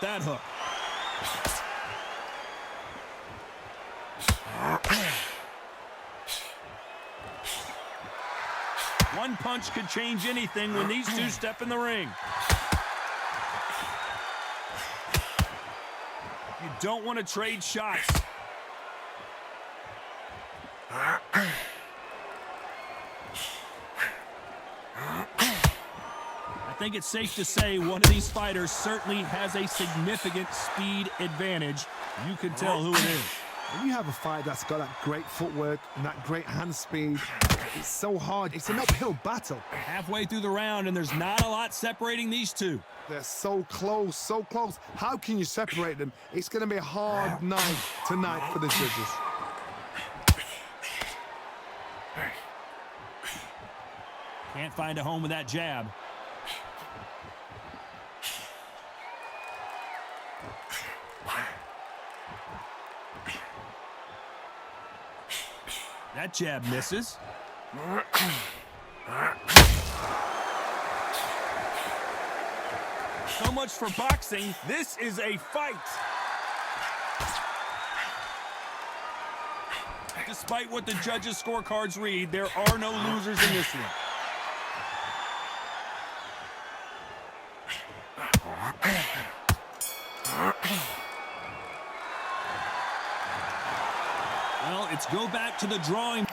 with that hook. One punch could change anything when these two step in the ring. You don't want to trade shots. I think it's safe to say one of these fighters certainly has a significant speed advantage. You can tell who it is. When you have a fight that's got that great footwork and that great hand speed, it's so hard. It's an uphill battle. Halfway through the round, and there's not a lot separating these two. They're so close, so close. How can you separate them? It's going to be a hard night tonight for the judges. Can't find a home with that jab. That jab misses. So much for boxing. This is a fight. Despite what the judges' scorecards read, there are no losers in this one. Well, it's go back to the drawing.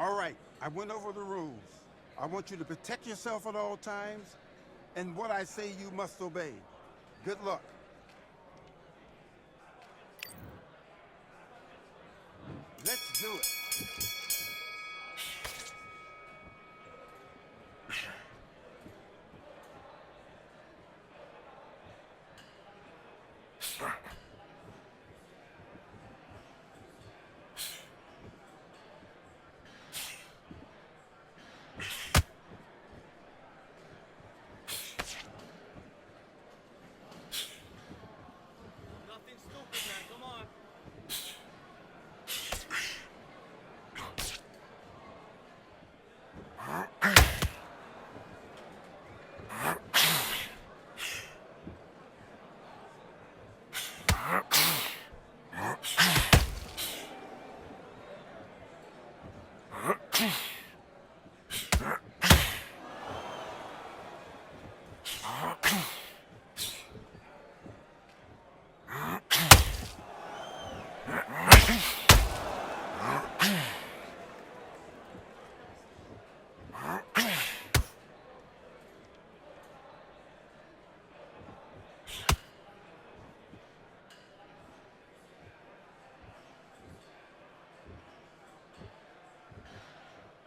All right, I went over the rules. I want you to protect yourself at all times, and what I say you must obey. Good luck. Let's do it. Nothing stupid, man. Come on.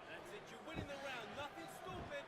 That's it. You're winning the round. Nothing stupid.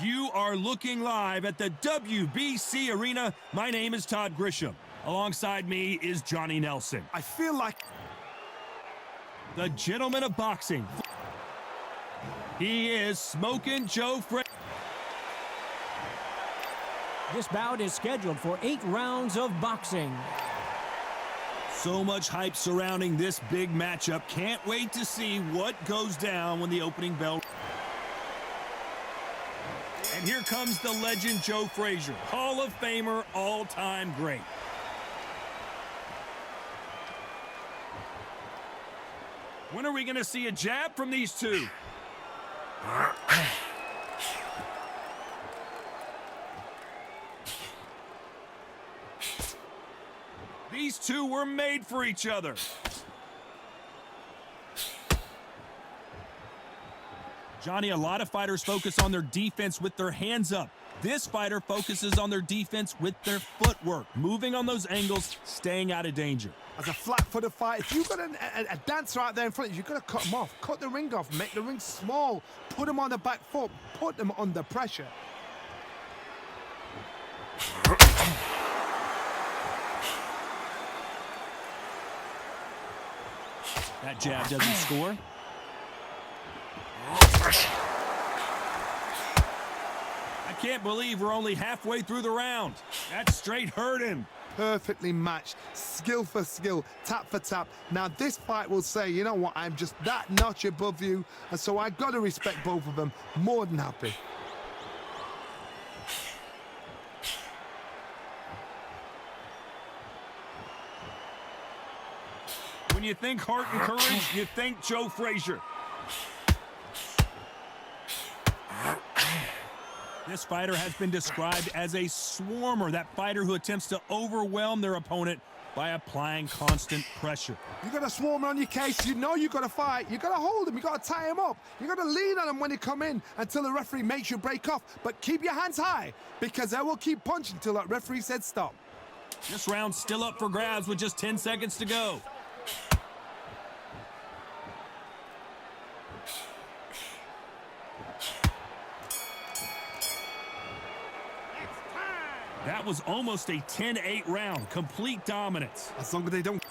You are looking live at the WBC Arena. My name is Todd Grisham. Alongside me is Johnny Nelson, I feel like the gentleman of boxing. He is Smokin' Joe Frazier. This bout is scheduled for 8 rounds of boxing. So much hype surrounding this big matchup. Can't wait to see what goes down when the opening bell. And here comes the legend Joe Frazier, Hall of Famer, all-time great. When are we going to see a jab from these two? These two were made for each other. Johnny, a lot of fighters focus on their defense with their hands up. This fighter focuses on their defense with their footwork, moving on those angles, staying out of danger. as a flat-footed fight, if you've got a dancer out there in front of you, you've got to cut him off. Cut the ring off, make the ring small, put him on the back foot, put him under pressure. That jab doesn't score. I can't believe we're only halfway through the round. That straight hurt him. Perfectly matched, skill for skill, tap for tap. Now this fight will say, you know what, I'm just that notch above you, and so I got to respect both of them. More than happy. When you think heart and courage, you think Joe Frazier. This fighter has been described as a swarmer, that fighter who attempts to overwhelm their opponent by applying constant pressure. You got a swarm on your case, you know you got to fight, you got to hold him, you got to tie him up, you got to lean on him when they come in until the referee makes you break off, but keep your hands high, because they will keep punching until that referee said stop. This round's still up for grabs with just 10 seconds to go. That was almost a 10-8 round, complete dominance. As long as they don't...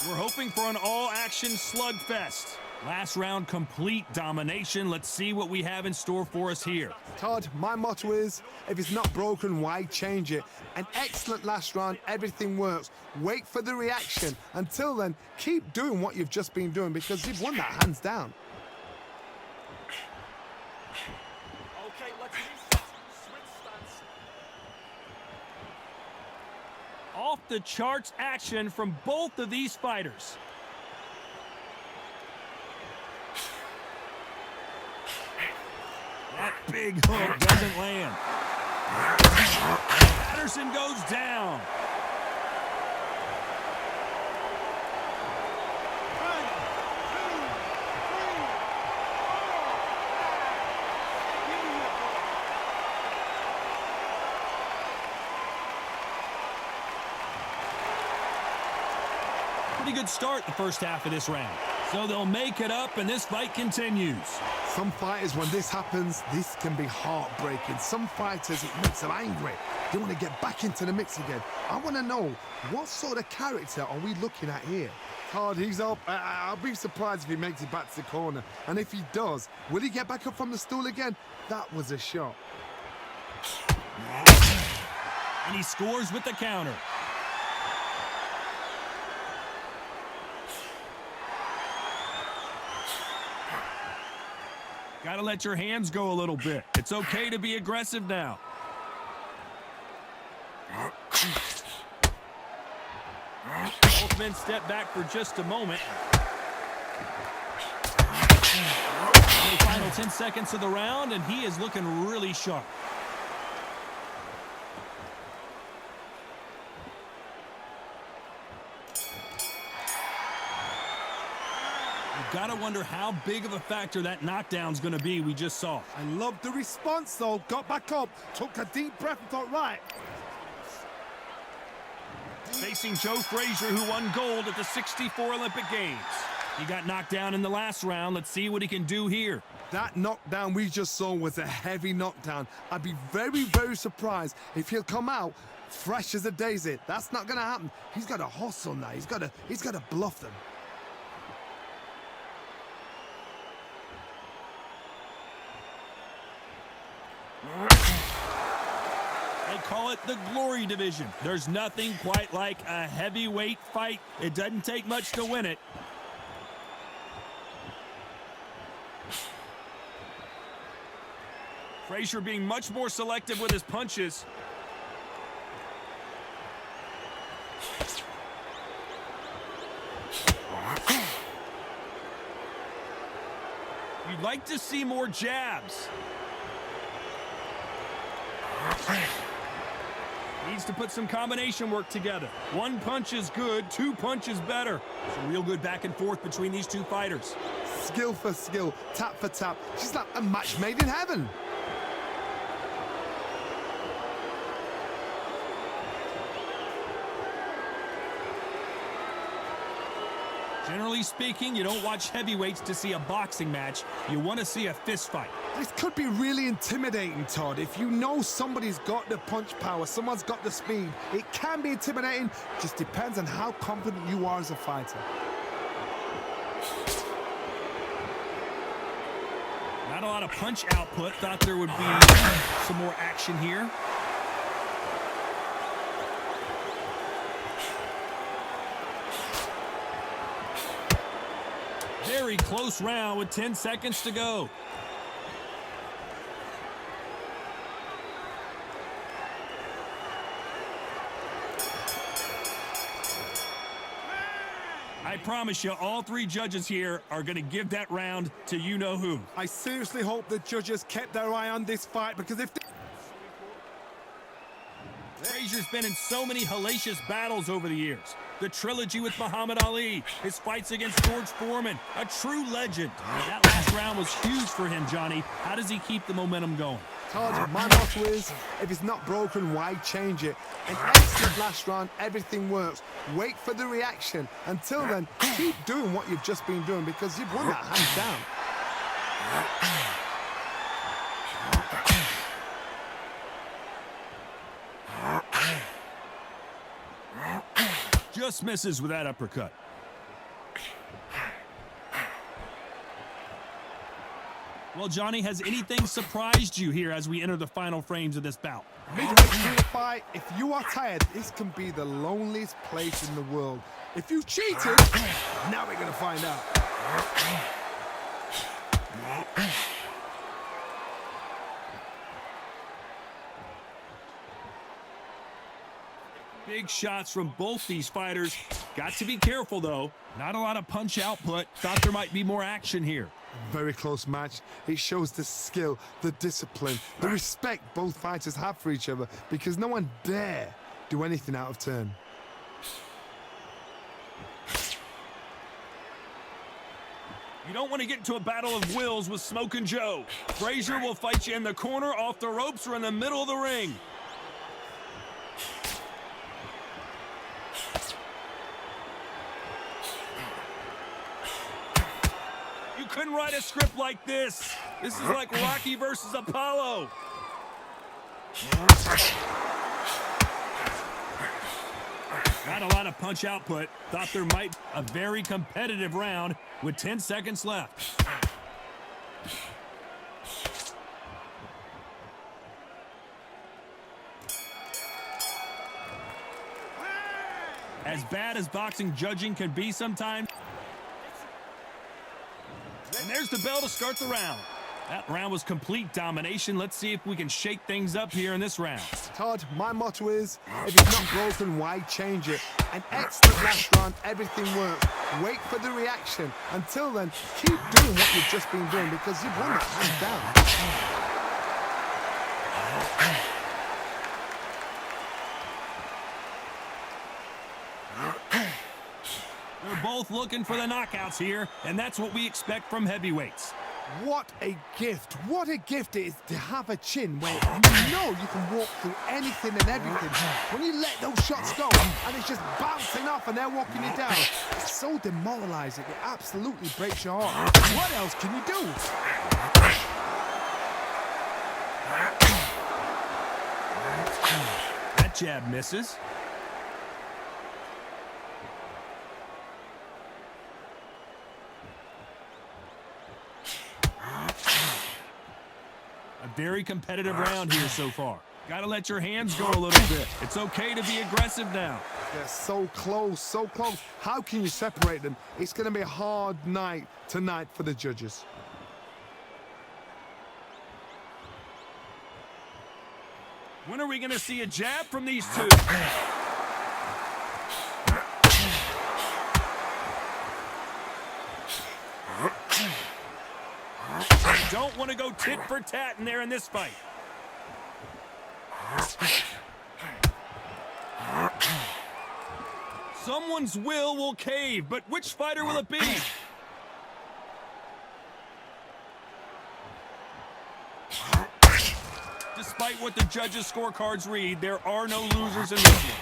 We're hoping for an all-action slugfest. Last round, complete domination. Let's see what we have in store for us here. Todd, my motto is, if it's not broken, why change it? An excellent last round, everything works. Wait for the reaction. Until then, keep doing what you've just been doing, because you've won that hands down. Okay, let's reset. Switch stance. Off the charts action from both of these fighters. That big hook doesn't land. Patterson goes down. Pretty good start the first half of this round. So they'll make it up and this fight continues. Some fighters, when this happens, this can be heartbreaking. Some fighters, it makes them angry. They want to get back into the mix again. I want to know, what sort of character are we looking at here? Todd, he's up. I'll be surprised if he makes it back to the corner. And if he does, will he get back up from the stool again? That was a shot. And he scores with the counter. Gotta let your hands go a little bit. It's okay to be aggressive now. Both men step back for just a moment. The final 10 seconds of the round, and he is looking really sharp. Gotta wonder how big of a factor that knockdown's gonna be we just saw. I love the response, though. Got back up, took a deep breath and thought, right. Facing Joe Frazier, who won gold at the '64 Olympic Games. He got knocked down in the last round. Let's see what he can do here. That knockdown we just saw was a heavy knockdown. I'd be very, very surprised if he'll come out fresh as a daisy. That's not gonna happen. He's got to hustle now. He's got to bluff them. They call it the Glory Division. There's nothing quite like a heavyweight fight. It doesn't take much to win it. Frazier being much more selective with his punches. You'd like to see more jabs. Needs to put some combination work together. One punch is good, two punches better. Some real good back and forth between these two fighters. Skill for skill, tap for tap. She's like a match made in heaven. Generally speaking, you don't watch heavyweights to see a boxing match. You want to see a fist fight. This could be really intimidating, Todd. If you know somebody's got the punch power, someone's got the speed, it can be intimidating. Just depends on how confident you are as a fighter. Not a lot of punch output. Thought there would be some more action here. Very close round with 10 seconds to go. I promise you, all three judges here are going to give that round to you-know-who. I seriously hope the judges kept their eye on this fight, because if they... Frazier's been in so many hellacious battles over the years. The trilogy with Muhammad Ali, his fights against George Foreman, a true legend. That last round was huge for him, Johnny. How does he keep the momentum going? Todd, my motto is, if it's not broken, why change it? An excellent last round, everything works. Wait for the reaction. Until then, keep doing what you've just been doing, because you've won that hands down. Just misses with that uppercut. Well, Johnny, has anything surprised you here as we enter the final frames of this bout? Midway through the fight, if you are tired, this can be the loneliest place in the world. If you cheated, now we're going to find out. Big shots from both these fighters. Got to be careful, though. Not a lot of punch output. Thought there might be more action here. Very close match. It shows the skill, the discipline, the respect both fighters have for each other, because no one dare do anything out of turn. You don't want to get into a battle of wills with Smokin' Joe. Frazier will fight you in the corner, off the ropes, or in the middle of the ring. You couldn't write a script like this. This is like Rocky versus Apollo. Not a lot of punch output. Thought there might be a very competitive round with 10 seconds left. As bad as boxing judging can be sometimes. And there's the bell to start the round. That round was complete domination. Let's see if we can shake things up here in this round. Todd, my motto is, if it's not broken, why change it? An excellent last round, everything works. Wait for the reaction. Until then, keep doing what you've just been doing, because you've won that hands down. They're both looking for the knockouts here, and that's what we expect from heavyweights. What a gift. What a gift it is to have a chin where you know you can walk through anything and everything. When you let those shots go and it's just bouncing off and they're walking you down, it's so demoralizing. It absolutely breaks your heart. What else can you do? That jab misses. A very competitive round here so far. Got to let your hands go a little bit. It's okay to be aggressive now. They're so close, so close. How can you separate them? It's going to be a hard night tonight for the judges. When are we going to see a jab from these two? Don't want to go tit for tat in there in this fight. Someone's will cave, but which fighter will it be? Despite what the judges' scorecards read, there are no losers in this one.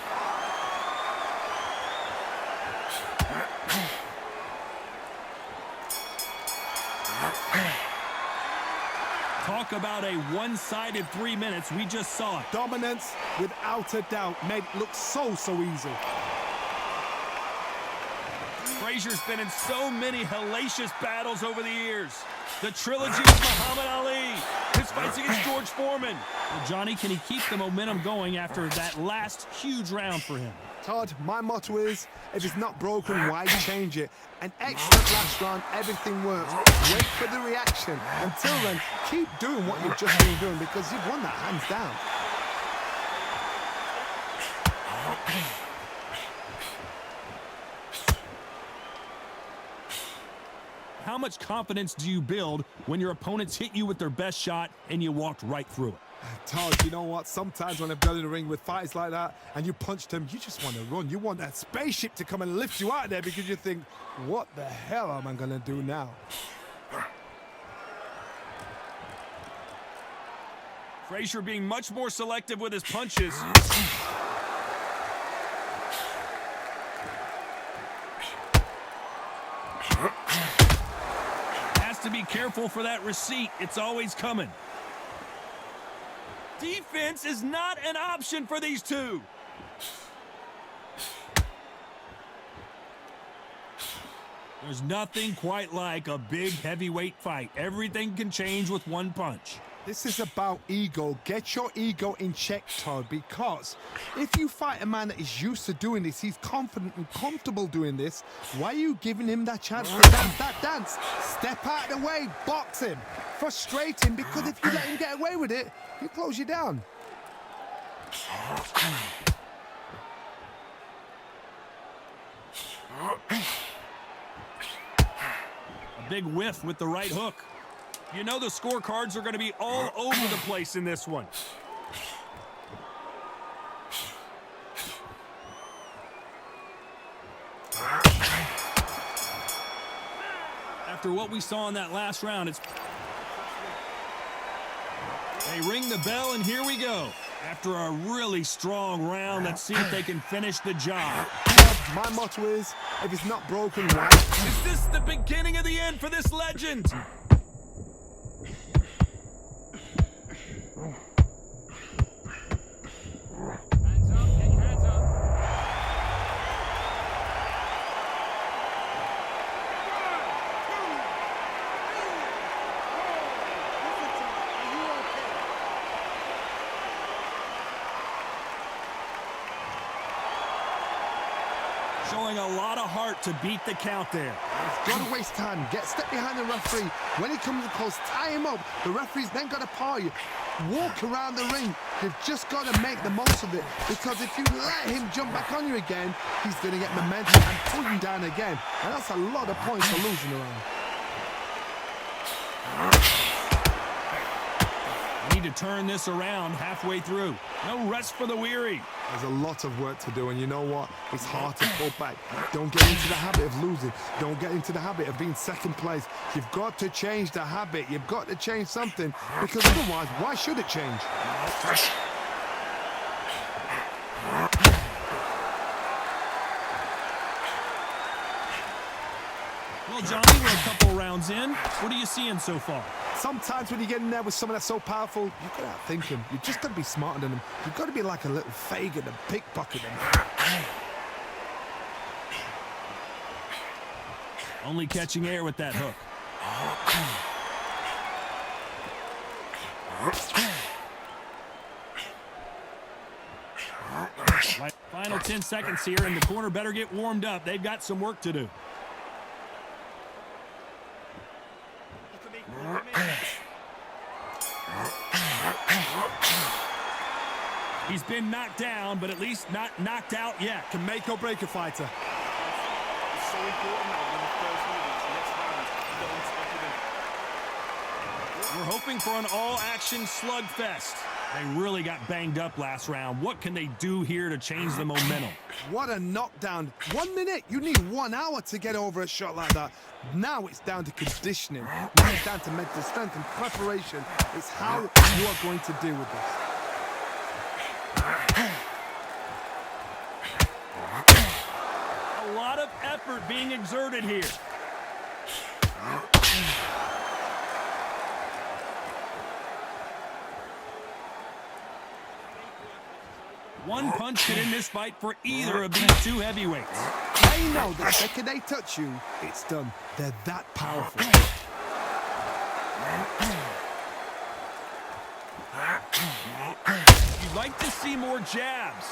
Talk about a one-sided 3 minutes. We just saw it. Dominance, without a doubt, made it look so easy. Frazier's been in so many hellacious battles over the years. The trilogy with Muhammad Ali. His fights against George Foreman. Well, Johnny, can he keep the momentum going after that last huge round for him? Todd, my motto is, if it's not broken, why change it? An excellent last round, everything works. Wait for the reaction. Until then, keep doing what you've just been doing because you've won that hands down. How much confidence do you build when your opponents hit you with their best shot and you walked right through it? Todd, you know what? Sometimes when I've been in the ring with fighters like that and you punch them, you just want to run. You want that spaceship to come and lift you out of there because you think, what the hell am I going to do now? Frazier being much more selective with his punches. Has to be careful for that receipt. It's always coming. Defense is not an option for these two. There's nothing quite like a big heavyweight fight. Everything can change with one punch. This is about ego. Get your ego in check, Todd, because if you fight a man that is used to doing this, he's confident and comfortable doing this, why are you giving him that chance to dance that dance? Step out of the way, box him. Frustrating because if you let him get away with it, he'll close you down. A big whiff with the right hook. You know the scorecards are going to be all over the place in this one. After what we saw in that last round, they ring the bell, and here we go. After a really strong round, let's see if they can finish the job. My motto is, if it's not broken, why? Is this the beginning of the end for this legend? Showing a lot of heart to beat the count there. Don't waste time. Step behind the referee. When he comes close, tie him up. The referee's then got to paw you. Walk around the ring. You've just got to make the most of it. Because if you let him jump back on you again, he's going to get momentum and pull you down again. And that's a lot of points for losing around. Need to turn this around halfway through. No rest for the weary. There's a lot of work to do, and you know what? It's hard to pull back. Don't get into the habit of losing. Don't get into the habit of being second place. You've got to change the habit. You've got to change something, because otherwise, why should it change? Well, Johnny, we're a couple rounds in. What are you seeing so far? Sometimes when you get in there with someone that's so powerful, you've got to outthink him. You've just got to be smarter than him. You've got to be like a little Fagin and pickpocket him. Only catching air with that hook. Right, final 10 seconds here, and the corner better get warmed up. They've got some work to do. He's been knocked down, but at least not knocked out yet. Can make or break a fighter. It's so important now when the first minutes, next round, don't expect it. We're hoping for an all-action slugfest. They really got banged up last round. What can they do here to change the momentum? What a knockdown. 1 minute, you need 1 hour to get over a shot like that. Now it's down to conditioning. Now it's down to mental strength and preparation. It's how you are going to deal with this. A lot of effort being exerted here. One punch could end this fight for either of these two heavyweights. They know that the second they touch you, it's done. They're that powerful. You'd like to see more jabs.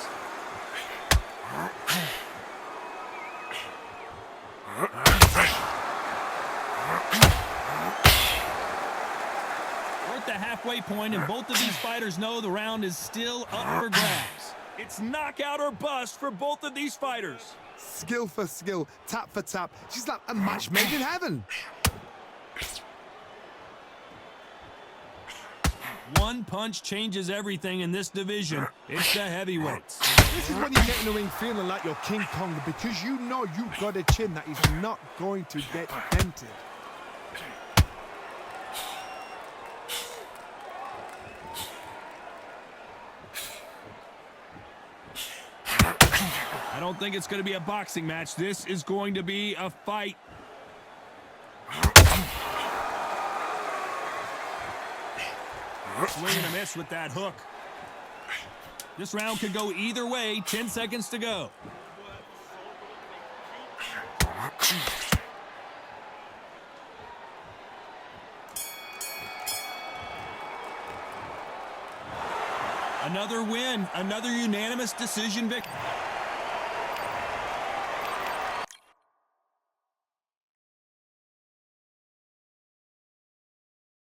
We're at the halfway point, and both of these fighters know the round is still up for grabs. It's knockout or bust for both of these fighters. Skill for skill, tap for tap. She's like a match made in heaven. One punch changes everything in this division. It's the heavyweights. This is when you get in the ring feeling like you're King Kong because you know you've got a chin that is not going to get dented. I don't think it's going to be a boxing match. This is going to be a fight. Swing and a miss with that hook. This round could go either way. 10 seconds to go. Another win, another unanimous decision victory.